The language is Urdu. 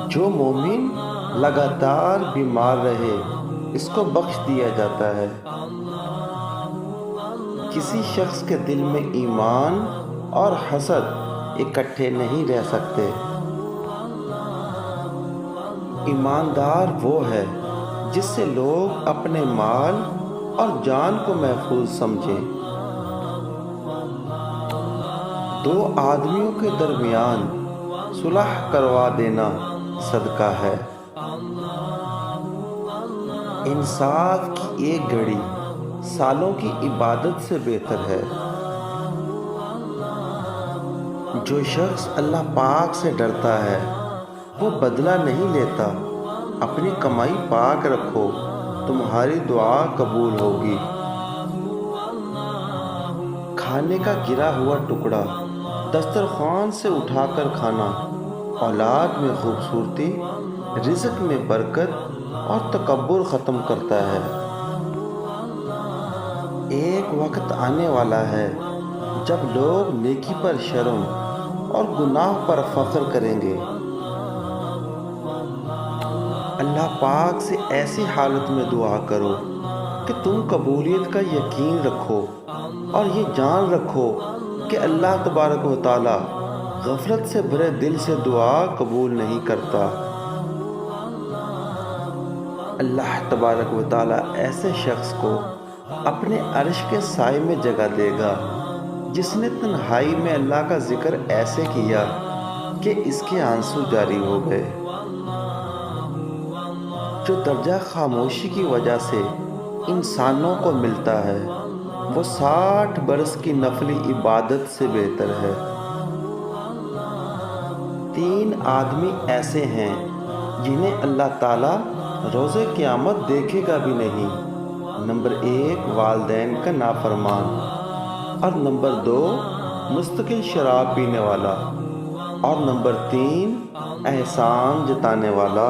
جو مومن لگاتار بیمار رہے اس کو بخش دیا جاتا ہے۔ کسی شخص کے دل میں ایمان اور حسد اکٹھے نہیں رہ سکتے۔ ایماندار وہ ہے جس سے لوگ اپنے مال اور جان کو محفوظ سمجھیں۔ دو آدمیوں کے درمیان صلح کروا دینا صدقہ ہے۔ انصاف کی ایک گھڑی سالوں کی عبادت سے بہتر ہے۔ جو شخص اللہ پاک سے ڈرتا ہے وہ بدلہ نہیں لیتا۔ اپنی کمائی پاک رکھو، تمہاری دعا قبول ہوگی۔ کھانے کا گرا ہوا ٹکڑا دسترخوان سے اٹھا کر کھانا اولاد میں خوبصورتی، رزق میں برکت اور تکبر ختم کرتا ہے۔ ایک وقت آنے والا ہے جب لوگ نیکی پر شرم اور گناہ پر فخر کریں گے۔ اللہ پاک سے ایسی حالت میں دعا کرو کہ تم قبولیت کا یقین رکھو اور یہ جان رکھو کہ اللہ تبارک و تعالی غفلت سے بھرے دل سے دعا قبول نہیں کرتا۔ اللہ تبارک و تعالی ایسے شخص کو اپنے عرش کے سائے میں جگہ دے گا جس نے تنہائی میں اللہ کا ذکر ایسے کیا کہ اس کے آنسو جاری ہو گئے۔ جو درجہ خاموشی کی وجہ سے انسانوں کو ملتا ہے وہ 60 برس کی نفلی عبادت سے بہتر ہے۔ 3 آدمی ایسے ہیں جنہیں اللہ تعالیٰ روز قیامت دیکھے گا بھی نہیں۔ نمبر 1 والدین کا نافرمان، اور نمبر 2 مستقل شراب پینے والا، اور نمبر 3 احسان جتانے والا۔